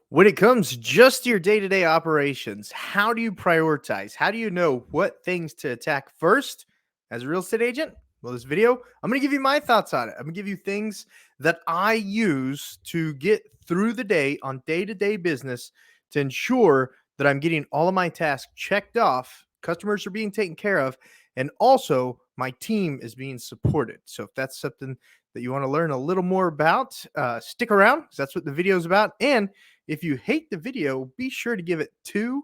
When it comes just to your day-to-day operations, how do you prioritize? How do you know what things to attack first as a real estate agent? Well, this video, I'm going to give you my thoughts on it. I'm going to give you things that I use to get through the day on day-to-day business to ensure that I'm getting all of my tasks checked off, customers are being taken care of, and also my team is being supported. So if that's something that you want to learn a little more about, stick around because that's what the video is about. And if you hate the video, be sure to give it 2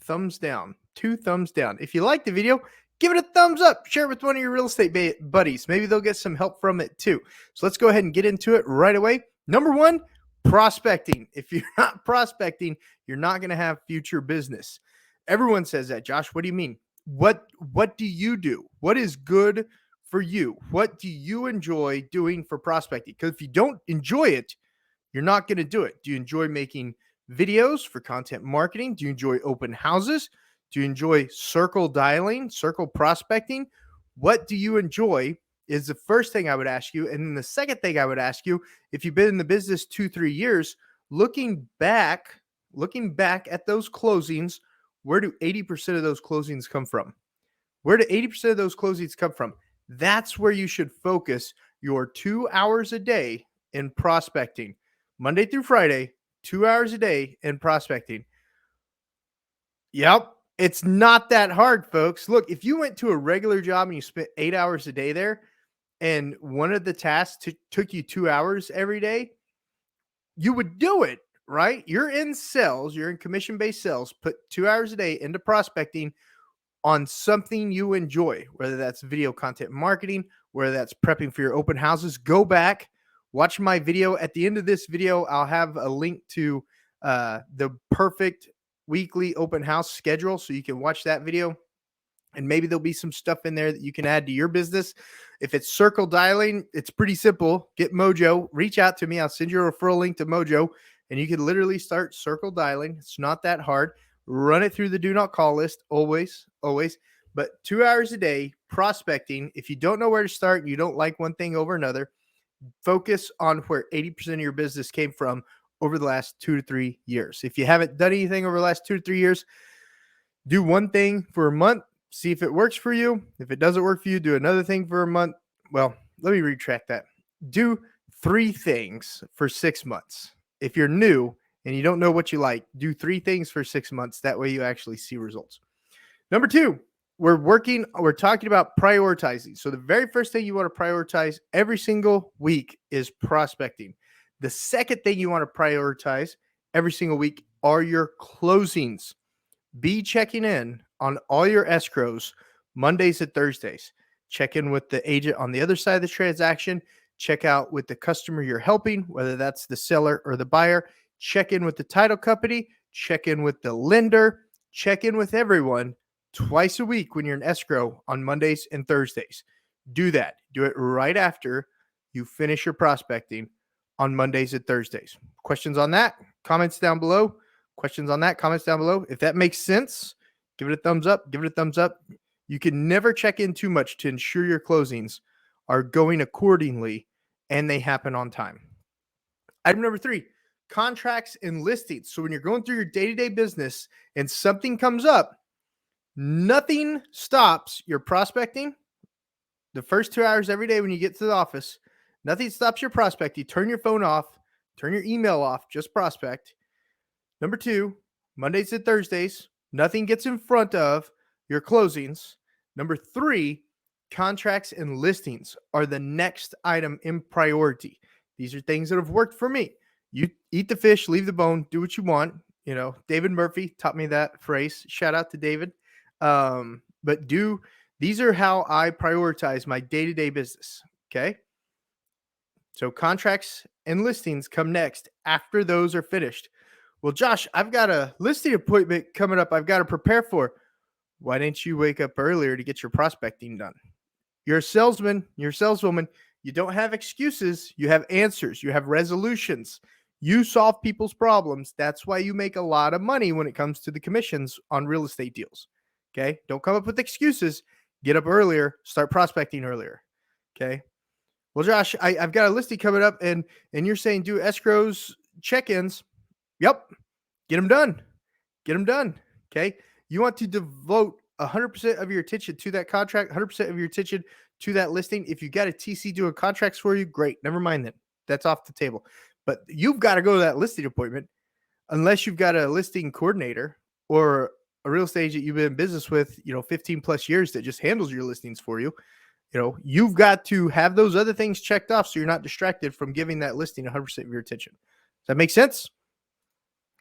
thumbs down. 2 thumbs down. If you like the video, give it a thumbs up. Share it with one of your real estate buddies. Maybe they'll get some help from it too. So let's go ahead and get into it right away. Number one, prospecting. If you're not prospecting, you're not going to have future business. Everyone says that. Josh, what do you mean? What do you do? What is good for you? What do you enjoy doing for prospecting? Because if you don't enjoy it, you're not going to do it. Do you enjoy making videos for content marketing? Do you enjoy open houses? Do you enjoy circle dialing, circle prospecting? What do you enjoy is the first thing I would ask you. And then the second thing I would ask you, if you've been in the business 2-3 years, looking back at those closings, where do 80% of those closings come from? Where do 80% of those closings come from? That's where you should focus your 2 hours a day in prospecting. Monday through Friday, 2 hours a day in prospecting. Yep. It's not that hard, folks. Look, if you went to a regular job and you spent 8 hours a day there, and one of the tasks took you 2 hours every day, you would do it, right? You're in sales, you're in commission-based sales, put 2 hours a day into prospecting on something you enjoy, whether that's video content marketing, whether that's prepping for your open houses. Go back, watch my video. At the end of this video, I'll have a link to the perfect weekly open house schedule so you can watch that video. And maybe there'll be some stuff in there that you can add to your business. If it's circle dialing, it's pretty simple. Get Mojo, reach out to me. I'll send you a referral link to Mojo, and you can literally start circle dialing. It's not that hard. Run it through the do not call list, always. But 2 hours a day prospecting. If you don't know where to start and you don't like one thing over another, focus on where 80% of your business came from over the last 2 to 3 years. If you haven't done anything over the last 2 to 3 years, do one thing for a month, see if it works for you. If it doesn't work for you, do another thing for a month. Well, let me retract that. Do 3 things for 6 months. If you're new and you don't know what you like, do 3 things for 6 months. That way you actually see results. Number 2, we're talking about prioritizing. So the very first thing you want to prioritize every single week is prospecting. The second thing you want to prioritize every single week are your closings. Be checking in on all your escrows Mondays and Thursdays. Check in with the agent on the other side of the transaction. Check out with the customer you're helping, whether that's the seller or the buyer. Check in with the title company. Check in with the lender. Check in with everyone twice a week when you're in escrow on Mondays and Thursdays. Do that. Do it right after you finish your prospecting on Mondays and Thursdays. Questions on that? Comments down below. Questions on that? Comments down below. If that makes sense, give it a thumbs up. Give it a thumbs up. You can never check in too much to ensure your closings are going accordingly and they happen on time. Item number 3, contracts and listings. So when you're going through your day-to-day business and something comes up, nothing stops your prospecting. The first 2 hours every day when you get to the office, nothing stops your prospecting. Turn your phone off, turn your email off, just prospect. Number 2, Mondays and Thursdays, nothing gets in front of your closings. Number 3, contracts and listings are the next item in priority. These are things that have worked for me. You eat the fish, leave the bone, do what you want. You know, David Murphy taught me that phrase. Shout out to David. These are how I prioritize my day-to-day business. Okay. So contracts and listings come next after those are finished. Well, Josh, I've got a listing appointment coming up I've got to prepare for. Why didn't you wake up earlier to get your prospecting done? You're a salesman, you're a saleswoman. You don't have excuses. You have answers. You have resolutions. You solve people's problems. That's why you make a lot of money when it comes to the commissions on real estate deals. Okay. Don't come up with excuses. Get up earlier. Start prospecting earlier. Okay. Well, Josh, I've got a listing coming up and you're saying do escrows, check-ins. Yep. Get them done. Get them done. Okay. You want to devote 100% of your attention to that contract, 100% of your attention to that listing. If you got a TC doing contracts for you, great. Never mind that. That's off the table. But you've got to go to that listing appointment unless you've got a listing coordinator or a real estate agent you've been in business with, 15 plus years that just handles your listings for you. You've got to have those other things checked off so you're not distracted from giving that listing 100% of your attention. Does that make sense?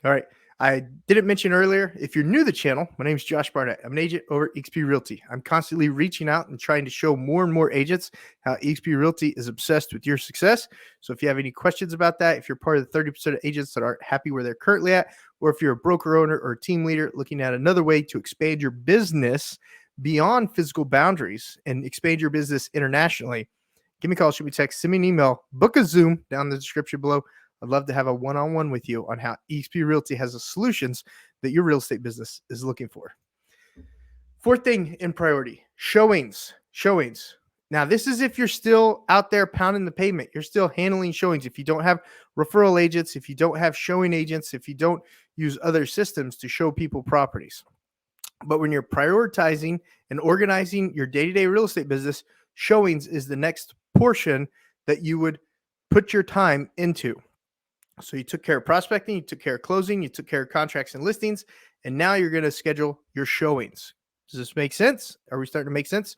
All right. I didn't mention earlier, if you're new to the channel, my name is Josh Barnett. I'm an agent over at eXp Realty. I'm constantly reaching out and trying to show more and more agents how eXp Realty is obsessed with your success. So if you have any questions about that, if you're part of the 30% of agents that aren't happy where they're currently at, or if you're a broker owner or a team leader looking at another way to expand your business beyond physical boundaries and expand your business internationally, give me a call, shoot me a text, send me an email, book a Zoom down in the description below. I'd love to have a one-on-one with you on how eXp Realty has the solutions that your real estate business is looking for. Fourth thing in priority, showings. Now, this is if you're still out there pounding the pavement. You're still handling showings. If you don't have referral agents, if you don't have showing agents, if you don't use other systems to show people properties. But when you're prioritizing and organizing your day-to-day real estate business, showings is the next portion that you would put your time into. So you took care of prospecting, you took care of closing, you took care of contracts and listings, and now you're going to schedule your showings. Does this make sense? Are we starting to make sense?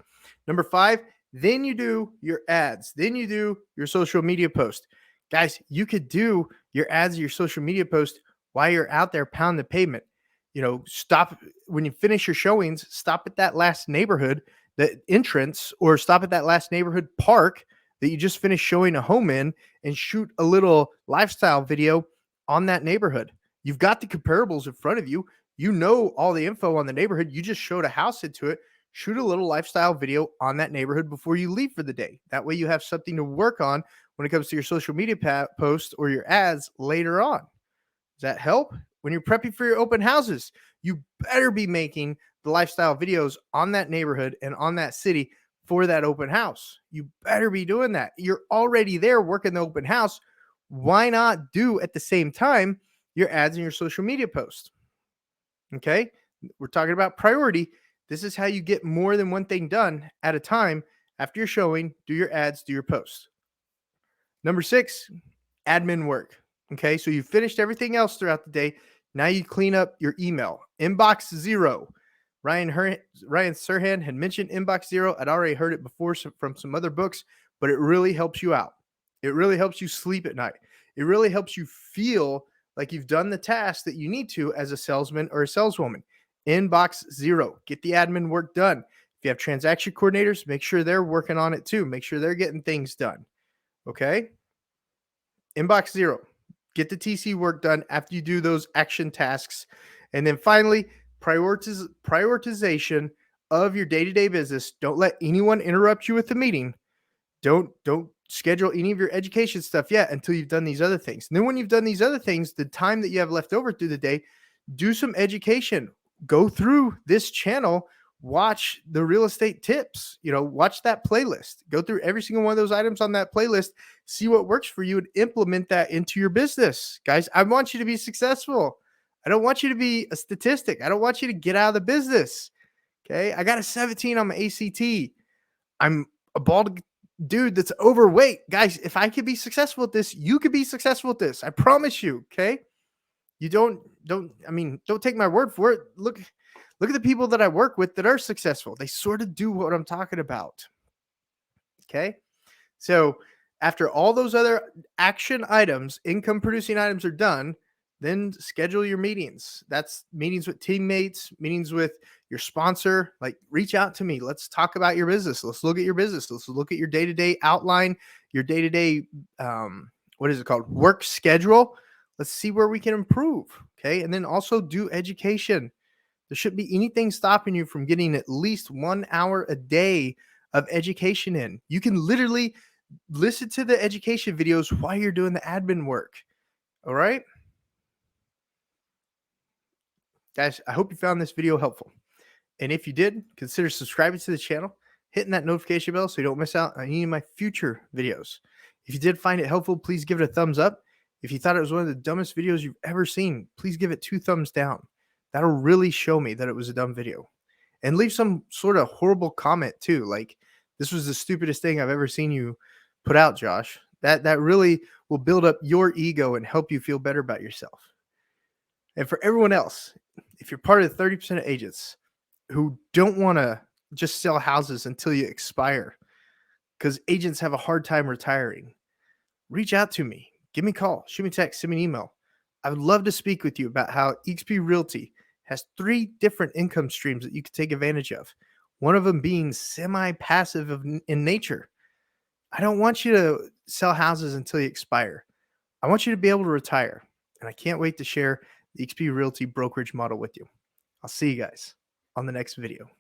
Number 5, then you do your ads. Then you do your social media post. Guys, you could do your ads, your social media post while you're out there pounding the pavement. Stop when you finish your showings, stop at that last neighborhood, the entrance, or stop at that last neighborhood park that you just finished showing a home in and shoot a little lifestyle video on that neighborhood. You've got the comparables in front of you. You know all the info on the neighborhood. You just showed a house into it. Shoot a little lifestyle video on that neighborhood before you leave for the day. That way you have something to work on when it comes to your social media post or your ads later on. Does that help? When you're prepping for your open houses, you better be making the lifestyle videos on that neighborhood and on that city for that open house. You better be doing that. You're already there working the open house. Why not do at the same time your ads and your social media post? Okay. We're talking about priority. This is how you get more than one thing done at a time. After you're showing, do your ads, do your posts. Number 6, admin work. Okay. So you finished everything else throughout the day. Now you clean up your email. Inbox zero. Ryan Serhant had mentioned Inbox Zero. I'd already heard it before from some other books, but it really helps you out. It really helps you sleep at night. It really helps you feel like you've done the task that you need to as a salesman or a saleswoman. Inbox Zero. Get the admin work done. If you have transaction coordinators, make sure they're working on it too. Make sure they're getting things done. Okay? Inbox Zero. Get the TC work done after you do those action tasks. And then finally, prioritization of your day-to-day business. Don't let anyone interrupt you with the meeting. Don't schedule any of your education stuff yet until you've done these other things. And then when you've done these other things, the time that you have left over through the day, do some education. Go through this channel, watch the real estate tips, watch that playlist. Go through every single one of those items on that playlist, see what works for you and implement that into your business. Guys, I want you to be successful. I don't want you to be a statistic. I don't want you to get out of the business. Okay. I got a 17 on my ACT. I'm a bald dude that's overweight. Guys, if I could be successful at this, you could be successful at this. I promise you. Okay. You don't take my word for it. Look at the people that I work with that are successful. They sort of do what I'm talking about. Okay. So after all those other action items, income producing items are done, then schedule your meetings. That's meetings with teammates, meetings with your sponsor. Like, reach out to me. Let's talk about your business. Let's look at your business. Let's look at your day-to-day outline, your day-to-day, work schedule. Let's see where we can improve. Okay. And then also do education. There shouldn't be anything stopping you from getting at least 1 hour a day of education in. You can literally listen to the education videos while you're doing the admin work. All right. Guys, I hope you found this video helpful. And if you did, consider subscribing to the channel, hitting that notification bell so you don't miss out on any of my future videos. If you did find it helpful, please give it a thumbs up. If you thought it was one of the dumbest videos you've ever seen, please give it 2 thumbs down. That'll really show me that it was a dumb video. And leave some sort of horrible comment too, like, "This was the stupidest thing I've ever seen you put out, Josh." That really will build up your ego and help you feel better about yourself. And for everyone else, if you're part of the 30% of agents who don't wanna just sell houses until you expire, because agents have a hard time retiring, reach out to me. Give me a call, shoot me a text, send me an email. I would love to speak with you about how eXp Realty has 3 different income streams that you can take advantage of. One of them being semi-passive in nature. I don't want you to sell houses until you expire. I want you to be able to retire. And I can't wait to share the eXp Realty brokerage model with you. I'll see you guys on the next video.